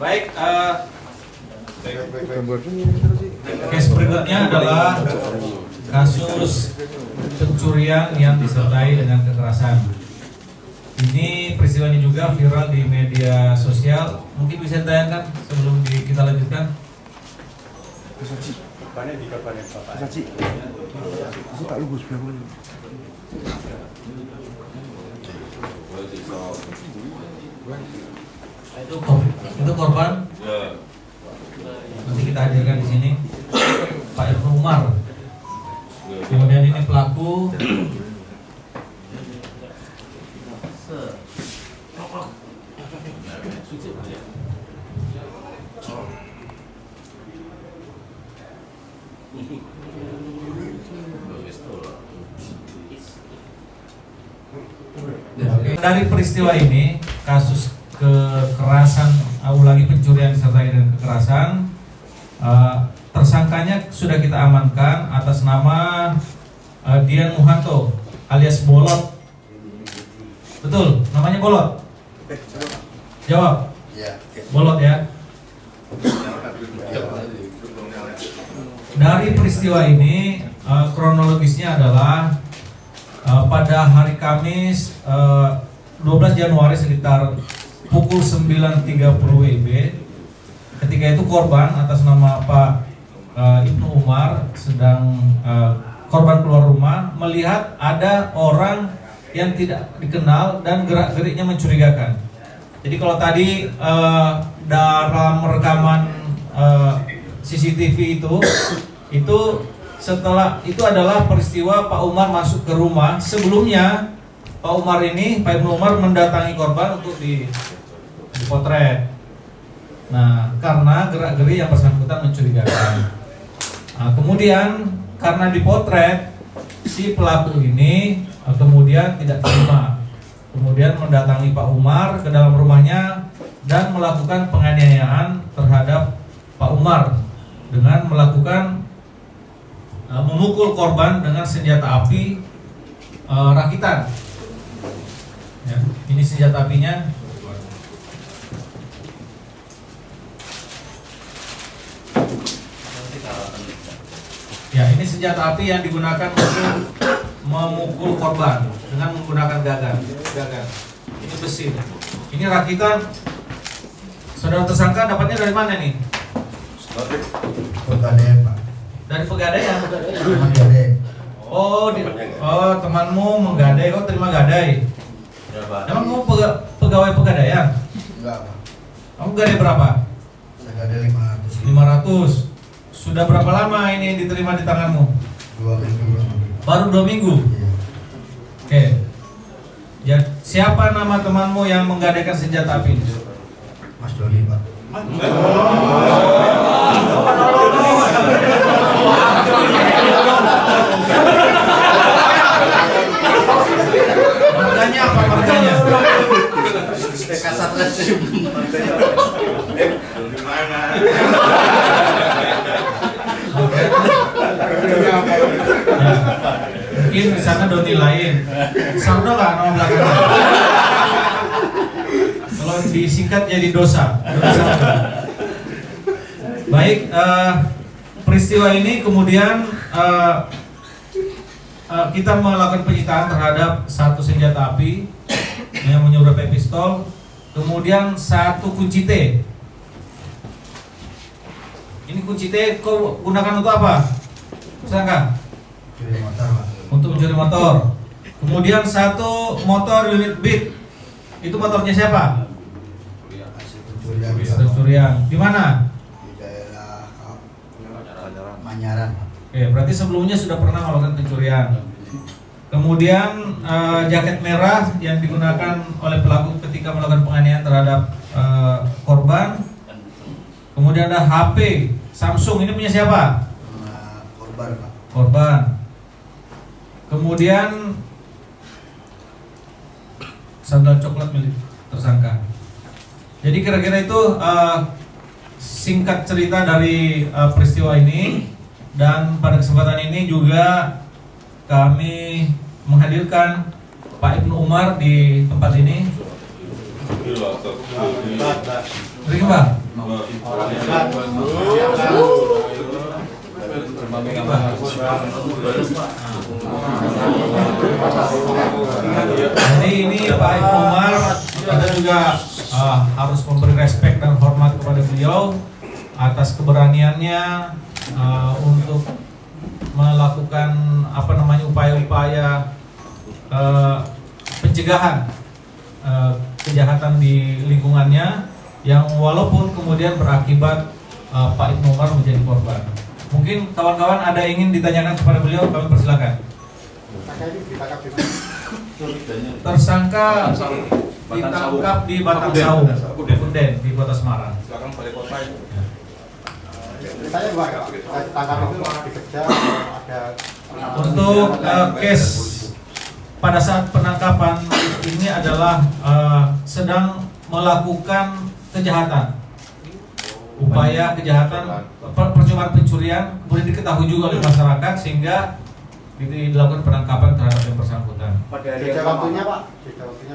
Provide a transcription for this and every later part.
Baik, case berikutnya adalah kasus pencurian yang disertai dengan kekerasan. Ini peristiwanya juga viral di media sosial. Mungkin bisa ditayangkan sebelum kita lanjutkan. Itu korban. Nanti kita hadirkan di sini Pak Ibnu Umar. Kemudian ini pelaku. Dari peristiwa ini, kasus kekerasan, ulangi pencurian disertai dengan kekerasan, tersangkanya sudah kita amankan atas nama Dian Muhanto alias Bolot. Betul, namanya Bolot? Jawab. Bolot ya. Dari peristiwa ini, kronologisnya adalah pada hari Kamis 12 Januari sekitar pukul 9.30 WIB, ketika itu korban atas nama Pak Ibnu Umar sedang korban keluar rumah melihat ada orang yang tidak dikenal dan gerak-geriknya mencurigakan. Jadi kalau tadi dalam rekaman CCTV itu setelah itu adalah peristiwa Pak Umar masuk ke rumah. Sebelumnya Pak Ibnu Umar mendatangi korban untuk dipotret. Nah, karena gerak-geri yang bersangkutan mencurigakan. Nah, kemudian karena dipotret, si pelaku ini kemudian tidak terima. Kemudian mendatangi Pak Umar ke dalam rumahnya dan melakukan penganiayaan terhadap Pak Umar dengan melakukan memukul korban dengan senjata api rakitan. Ya, ini senjata apinya. Ya, ini senjata api yang digunakan untuk memukul korban dengan menggunakan gagan. Ini besi. Ini rakitan. Saudara tersangka dapatnya dari mana nih? Pegadaian, Pak. Dari Pegadaian. Pegadaian. Oh, temanmu menggadai, kau terima gadai. Emang kamu pegawai Pegadaian? Enggak, Pak. Kamu gadai berapa? Saya gadai 500. 500. Sudah berapa lama ini diterima di tanganmu? 2 minggu. Baru 2 minggu? Iya. Oke. Ya, siapa nama temanmu yang menggadaikan senjata api? Mas Doni, Pak. Marganya apa marganya? Kasat resim. Mungkin di sana Doni lain. Sardo nggak nama belakangnya? Kalau disingkat jadi dosa. Baik, peristiwa ini kemudian kita melakukan penyitaan terhadap satu senjata api yang menyerupai pistol, kemudian satu kunci T. Ini kunci T kau gunakan untuk apa? Tersangka? Curi motor, Pak. Untuk mencuri motor. Kemudian 1 motor unit Beat. Itu motornya siapa? Pencurian Pencurian. Di mana? di daerah Manyaran. Oke, berarti sebelumnya sudah pernah melakukan pencurian. Kemudian jaket merah yang digunakan oleh pelaku ketika melakukan penganiayaan terhadap korban. Kemudian ada HP Samsung, ini punya siapa? Korban Pak. Korban. Kemudian sandal coklat milik tersangka. Jadi kira-kira itu singkat cerita dari peristiwa ini. Dan pada kesempatan ini juga kami menghadirkan Pak Ibnu Umar di tempat ini. Terima. Jadi ini Pak Ibnu Umar, kita juga harus memberi respek dan hormat kepada beliau atas keberaniannya untuk melakukan upaya-upaya pencegahan kejahatan di lingkungannya yang walaupun kemudian berakibat Pak Ibnu Umar menjadi korban. Mungkin kawan-kawan ada ingin ditanyakan kepada beliau, kami persilakan. Tersangka ditangkap di Batang Saung, Kunden di Kota Semarang. Belakang balai kota itu. Saya juga tangkap itu dikejar ada Untuk case pada saat penangkapan ini adalah sedang melakukan kejahatan, upaya kejahatan, percobaan pencurian, kemudian diketahui juga oleh masyarakat sehingga dilakukan penangkapan terhadap yang bersangkutan. jeda waktunya Pak,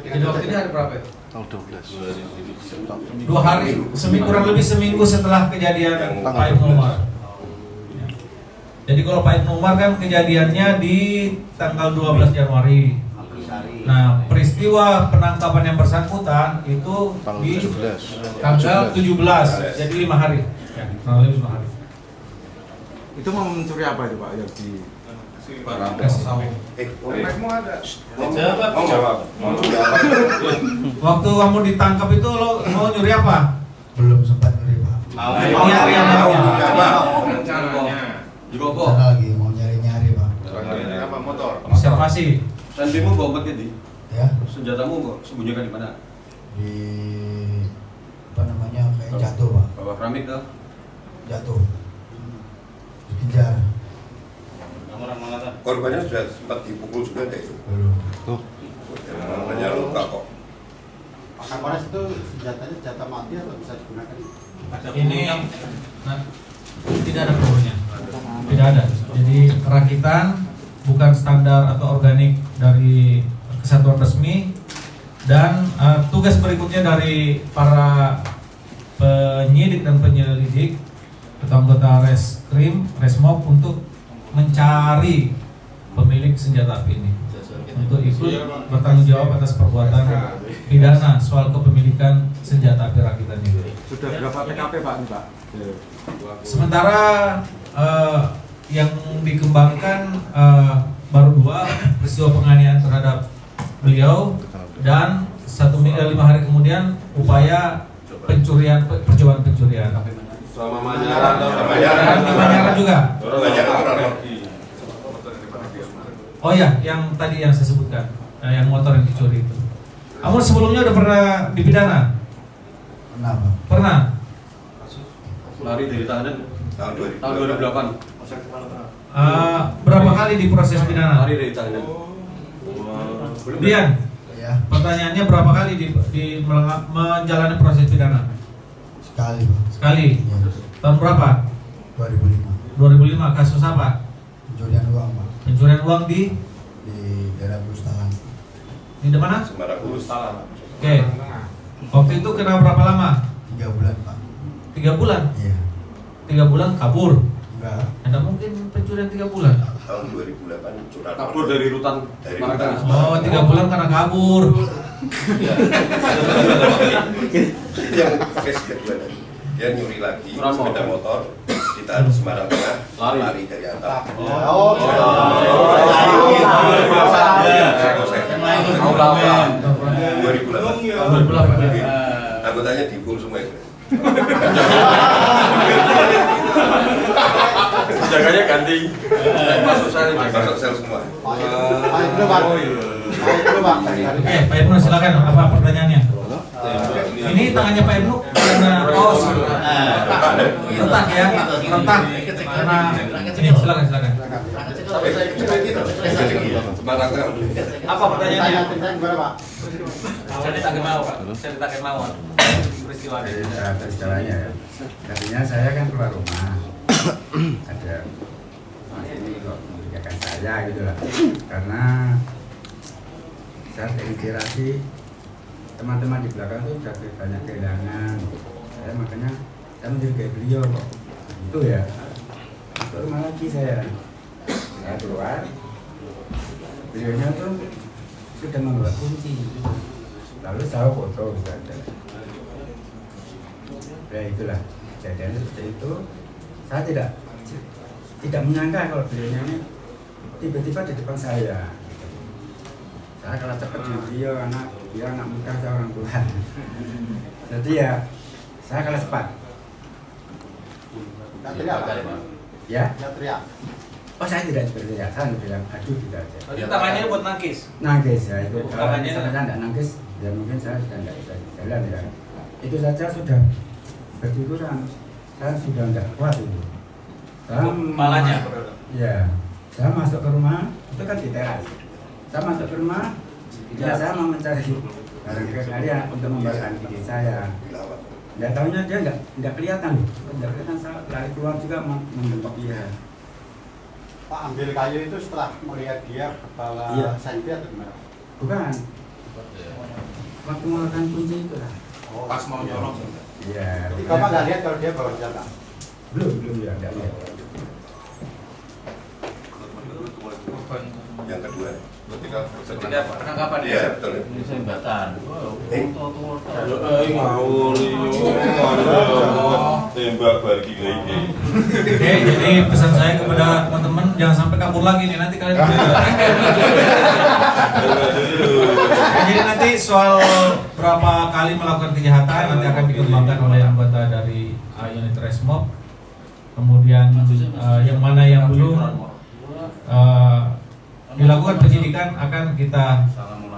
Jadi waktu ini hari berapa itu? Tanggal 12. 2 hari, kurang lebih seminggu setelah kejadian Pak Ibnu Umar. Jadi kalau Pak Ibnu Umar kan kejadiannya di tanggal 12 Januari. Nah, peristiwa penangkapan yang bersangkutan itu Tanggal di 17. tanggal 17, jadi 5 hari. Ya, kurang lebih 5 hari. Itu mau mencuri apa itu Pak yang di Waktu kamu ditangkap itu lo mau nyuri apa? Belum sempat nyuri Pak. Sana lagi mau nyari-nyari Pak. Apa motor? Observasi. Sandimu bawa obat di? Ya Senjatamu kok sembunyikan di mana? di kayak jatuh Pak. Bawa keramik kah? Jatuh. Dikejar. Korbannya sudah sempat dipukul juga kayak itu. Belum. Namanya luka kok. Pak Kapolres itu senjata mati atau bisa digunakan? Ini tidak ada pelurunya. Tidak ada. Jadi rakitan bukan standar atau organik dari kesatuan resmi. Dan tugas berikutnya dari para penyidik dan penyelidik atau anggota Reskrim, Resmob untuk mencari pemilik senjata api ini untuk ikut bertanggung jawab atas perbuatan pidana soal kepemilikan senjata api rakitan ini. sudah berapa TKP Pak ini Pak? Sementara yang dikembangkan baru 2 peristiwa penganiayaan terhadap beliau dan 5 hari kemudian upaya pencurian, percobaan pencurian. Selama Manyaran Dan di Manyaran juga. Banyak. Oh ya, yang tadi yang saya sebutkan, yang motor yang dicuri itu. Kamu sebelumnya udah pernah dipidana? Kenapa? Pernah. Lari dari tahanan Tahun 2008. tahun 2008. Berapa kali diproses pidana? Lari dari tahanan. Dian, Ya pertanyaannya berapa kali menjalani proses pidana? sekali Pak. Sekali. Ya. Tahun berapa? 2005. 2005. Kasus apa? Pencurian uang Pak. Pencurian uang di daerah Bustalan. mana? Semarang Urus. Oke. Waktu itu kena berapa lama? 3 bulan Pak. 3 bulan. Iya. 3 bulan kabur. Enggak. Ada mungkin pencurian 3 bulan. Tahun 2008 curhat. Kabur dari rutan. Dari Parakan. rutan. Oh, 3 bulan karena kabur. Yang pakai kedua tadi. Dia nyuri lagi Sepeda sepeda motor di ditahan di Semarang Tengah, Lari. lari dari atap. Oh, Anggotanya dipul semua itu. Jaganya ganti. Masuk sel semua. Oke, Pak Ibnu silakan, apa pertanyaannya? Ini tangannya Pak Ibnu karena retak ya, retak karena ini silakan. Semarang Tengah. Apa pertanyaannya? Saya tak mau Pak, saya tak mau peristiwa ini. Peristiwanya ya. Tadinya saya kan keluar rumah. Ada ini kok membedakan saya gitu lah. Karena saat inspirasi teman-teman di belakang itu sudah banyak kehilangan. Saya makanya saya menjadi kayak beliau kok. Itu ya. Masuk rumah lagi saya keluar. Beliaunya tuh sudah membawa kunci. Lalu saya foto sudah ada. Ya itulah kejadian seperti itu. Saya tidak menyangka kalau beliaunya ini tiba-tiba di depan saya. Saya kalah cepat dengan dia anak muda, saya orang tua. Jadi ya saya kalah cepat. Ya? Oh saya tidak berteriak, saya bilang aduh tidak aja. Berarti tangannya buat nangkis. Nangkis ya itu. Kalau Tangannya misalnya saya tidak nangkis, ya mungkin saya sudah tidak bisa jalan ya. Itu saja sudah berpikiran, saya sudah tidak kuat itu. Malahnya. Ya, saya masuk ke rumah, itu kan di teras. Saya masuk ke rumah, ya saya mau mencari barang berharga untuk membawakan istri saya. Nggak tahunya dia nggak kelihatan, saya lari keluar juga membentuk dia. Pak ambil kayu itu setelah melihat dia bawa Iya. senpi atau gimana? Bukan. Waktu mengeluarkan kunci itu lah. Oh. Pas mau nyolong. Iya. Jadi Bapak nggak lihat kalau dia bawa senjata? Belum ya, nggak lihat. Yang kedua. Ketika penangkapan Iya, betul. Ini sembatan. Tembak bagi lagi. Oke, jadi pesan saya kepada teman-teman jangan sampai kabur lagi nih nanti kalian. Jadi nanti soal berapa kali melakukan kejahatan nanti akan dikembangkan oleh anggota dari unit Resmob. Kemudian yang mana yang belum dilakukan penyidikan akan kita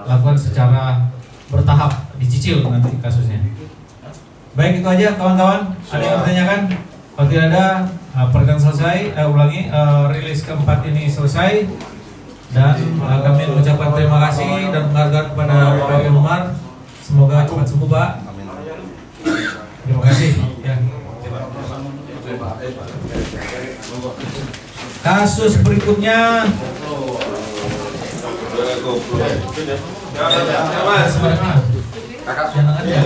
lakukan secara bertahap, dicicil nanti kasusnya. Baik, itu aja kawan-kawan. Ada yang bertanyakan? Kalau tidak ada, persidangan selesai. Rilis keempat ini selesai. Dan kami mengucapkan terima kasih dan penghargaan kepada Pak Umar. Semoga cepat sembuh, Pak. Terima kasih. Ya. Kasus berikutnya. Mas, Kakak, jangan ya.